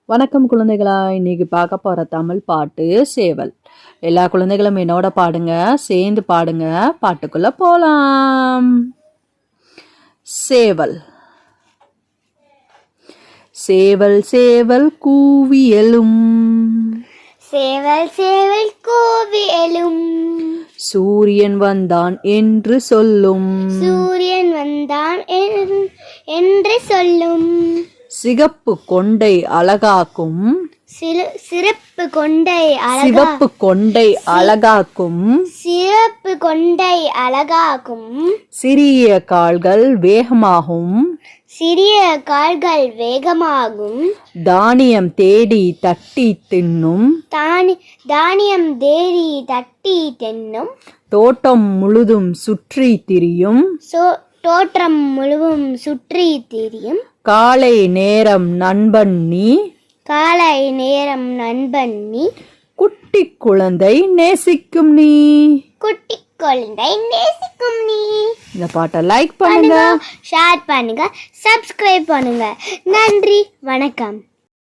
வணக்கம் குழந்தைகளா, இன்னைக்கு பார்க்க போற தமிழ் பாட்டு சேவல். எல்லா குழந்தைகளும் என்னோட பாடுங்க, சேர்ந்து பாடுங்க. பாட்டுக்குள்ள போலாம். சேவல். சேவல் சேவல் கூவி எழும், சேவல் சேவல் கூவி எழும், சூரியன் வந்தான் என்று சொல்லும், சூரியன் வந்தான் என்று சொல்லும், சிகப்பு கொண்டை அழகாக்கும், சிறப்பு கொண்டை சிவப்பு கொண்டை அழகாக்கும், சிறப்பு கொண்டை அழகாகும், சிறிய கால்கள் வேகமாகும், சிறிய கால்கள் வேகமாகும், தானியம் தேடி தட்டி தின்னும், தானியம் தேடி தட்டி தென்னும், தோட்டம் முழுதும் சுற்றி திரியும், தோற்றம் முழுவதும் சுற்றி திரியும், காலை நேரம் நண்பன் நீ, காலை நேரம் நண்பன் நீ, குட்டி குழந்தை நேசிக்கும் நீ. குட்டி குழந்தை நேசிக்கும் நீ. இந்த பாட்டை லைக் பண்ணுங்க, ஷேர் பண்ணுங்க, சப்ஸ்கிரைப் பண்ணுங்க. நன்றி, வணக்கம்.